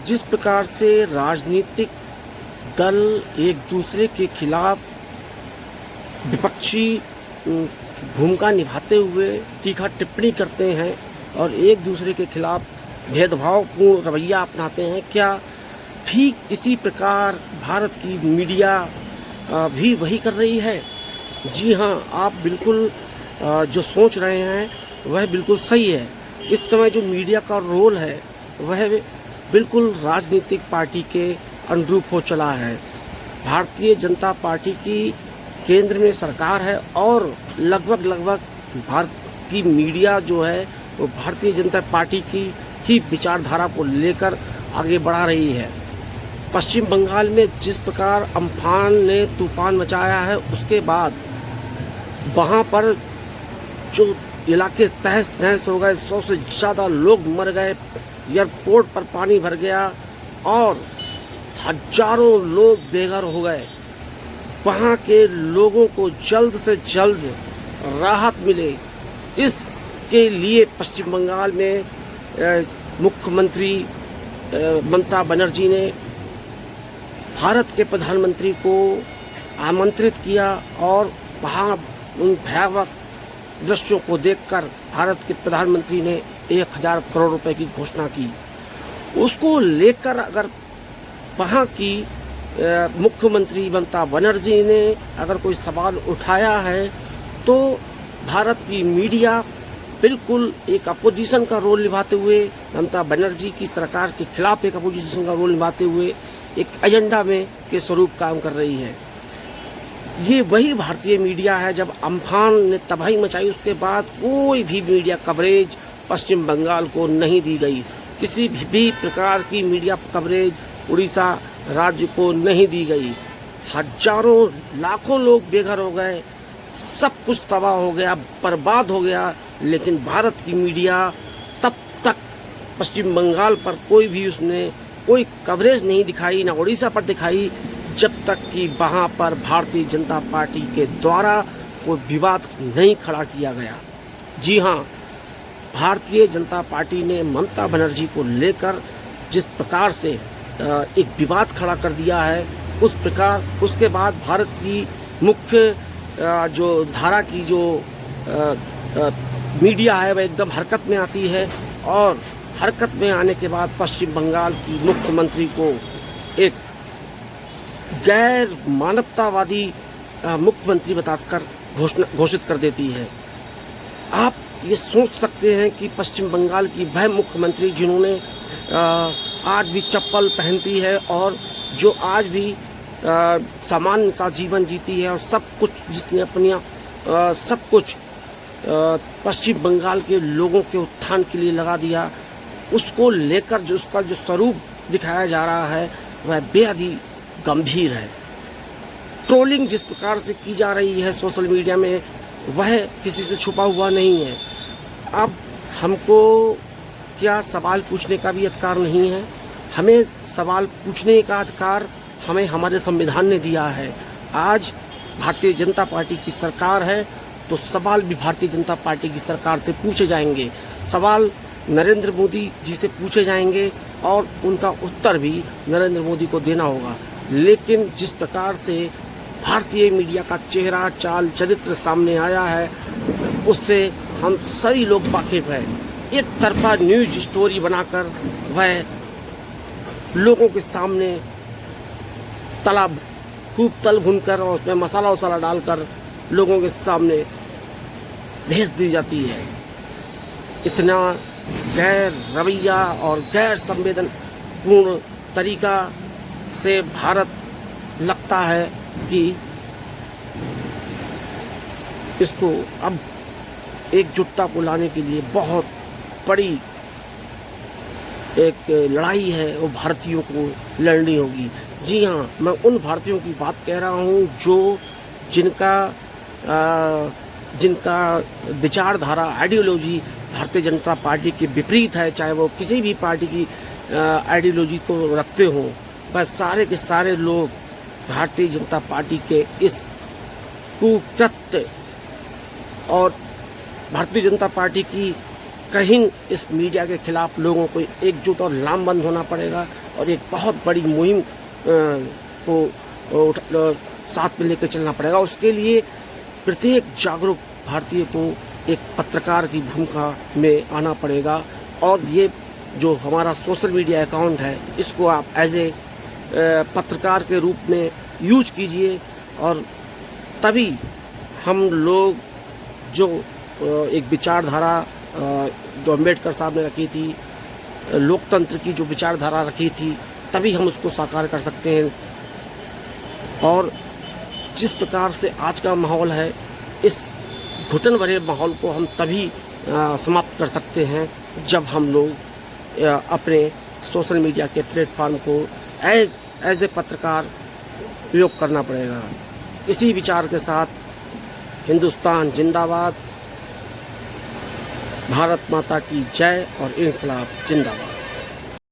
जिस प्रकार से राजनीतिक दल एक दूसरे के खिलाफ विपक्षी भूमिका निभाते हुए तीखा टिप्पणी करते हैं और एक दूसरे के खिलाफ भेदभावपूर्ण रवैया अपनाते हैं, क्या ठीक इसी प्रकार भारत की मीडिया भी वही कर रही है? जी हाँ, आप बिल्कुल जो सोच रहे हैं वह बिल्कुल सही है। इस समय जो मीडिया का रोल है वह बिल्कुल राजनीतिक पार्टी के अनुरूप हो चला है। भारतीय जनता पार्टी की केंद्र में सरकार है और लगभग भारत की मीडिया जो है वो भारतीय जनता पार्टी की ही विचारधारा को लेकर आगे बढ़ा रही है। पश्चिम बंगाल में जिस प्रकार अम्फान ने तूफान मचाया है, उसके बाद वहाँ पर जो इलाके तहस नहस हो गए, 100 से ज़्यादा लोग मर गए, एयरपोर्ट पर पानी भर गया और हजारों लोग बेघर हो गए। वहाँ के लोगों को जल्द से जल्द राहत मिले, इसके लिए पश्चिम बंगाल में मुख्यमंत्री ममता बनर्जी ने भारत के प्रधानमंत्री को आमंत्रित किया और वहाँ उन भयावह दृश्यों को देखकर भारत के प्रधानमंत्री ने 1000 करोड़ रुपए की घोषणा की। उसको लेकर अगर वहाँ की मुख्यमंत्री ममता बनर्जी ने अगर कोई सवाल उठाया है तो भारत की मीडिया बिल्कुल एक अपोजिशन का रोल निभाते हुए, ममता बनर्जी की सरकार के खिलाफ एक अपोजिशन का रोल निभाते हुए एक एजेंडा में के स्वरूप काम कर रही है। ये वही भारतीय मीडिया है। जब अम्फान ने तबाही मचाई उसके बाद कोई भी मीडिया कवरेज पश्चिम बंगाल को नहीं दी गई, किसी भी प्रकार की मीडिया कवरेज उड़ीसा राज्य को नहीं दी गई। हजारों लाखों लोग बेघर हो गए, सब कुछ तबाह हो गया, बर्बाद हो गया, लेकिन भारत की मीडिया तब तक पश्चिम बंगाल पर उसने कोई कवरेज नहीं दिखाई, ना उड़ीसा पर दिखाई, जब तक कि वहाँ पर भारतीय जनता पार्टी के द्वारा कोई विवाद नहीं खड़ा किया गया। जी हाँ, भारतीय जनता पार्टी ने ममता बनर्जी को लेकर जिस प्रकार से एक विवाद खड़ा कर दिया है, उस प्रकार उसके बाद भारत की मुख्य जो धारा की जो मीडिया है वह एकदम हरकत में आती है और हरकत में आने के बाद पश्चिम बंगाल की मुख्यमंत्री को एक गैर मानवतावादी मुख्यमंत्री बताकर घोषित कर देती है। आप ये सोच सकते हैं कि पश्चिम बंगाल की वह मुख्यमंत्री जिन्होंने आज भी चप्पल पहनती है और जो आज भी सामान्य सा जीवन जीती है और सब कुछ जिसने अपनी सब कुछ पश्चिम बंगाल के लोगों के उत्थान के लिए लगा दिया, उसको लेकर जो उसका जो स्वरूप दिखाया जा रहा है वह बेहद ही गंभीर है। ट्रोलिंग जिस प्रकार से की जा रही है सोशल मीडिया में वह किसी से छुपा हुआ नहीं है। अब हमको क्या सवाल पूछने का भी अधिकार नहीं है? हमें सवाल पूछने का अधिकार हमें हमारे संविधान ने दिया है। आज भारतीय जनता पार्टी की सरकार है तो सवाल भी भारतीय जनता पार्टी की सरकार से पूछे जाएंगे, सवाल नरेंद्र मोदी जी से पूछे जाएंगे और उनका उत्तर भी नरेंद्र मोदी को देना होगा। लेकिन जिस प्रकार से भारतीय मीडिया का चेहरा चाल चरित्र सामने आया है उससे हम सभी लोग वाकिफ हैं। एक तरफा न्यूज स्टोरी बनाकर वह लोगों के सामने खूब तल भूनकर और उसमें मसाला वसाला डालकर लोगों के सामने भेज दी जाती है। इतना गैर रवैया और गैर संवेदनपूर्ण तरीका से भारत लगता है कि इसको अब एकजुटता को लाने के लिए बहुत बड़ी एक लड़ाई है वो भारतीयों को लड़नी होगी। जी हाँ, मैं उन भारतीयों की बात कह रहा हूँ जो जिनका विचारधारा आइडियोलॉजी भारतीय जनता पार्टी के विपरीत है, चाहे वो किसी भी पार्टी की आइडियोलॉजी को रखते हों, वह सारे के सारे लोग भारतीय जनता पार्टी के इस कुकृत्य और भारतीय जनता पार्टी की कहीं इस मीडिया के खिलाफ लोगों को एकजुट और लामबंद होना पड़ेगा और एक बहुत बड़ी मुहिम को साथ में लेकर चलना पड़ेगा। उसके लिए प्रत्येक जागरूक भारतीय को एक पत्रकार की भूमिका में आना पड़ेगा और ये जो हमारा सोशल मीडिया अकाउंट है इसको आप एज ए पत्रकार के रूप में यूज कीजिए और तभी हम लोग जो एक विचारधारा जो अम्बेडकर साहब ने रखी थी, लोकतंत्र की जो विचारधारा रखी थी, तभी हम उसको साकार कर सकते हैं। और जिस प्रकार से आज का माहौल है, इस घुटन भरे माहौल को हम तभी समाप्त कर सकते हैं जब हम लोग अपने सोशल मीडिया के प्लेटफॉर्म को एज ए पत्रकार प्रयोग करना पड़ेगा। इसी विचार के साथ हिंदुस्तान जिंदाबाद, भारत माता की जय और इनकलाब जिंदाबाद।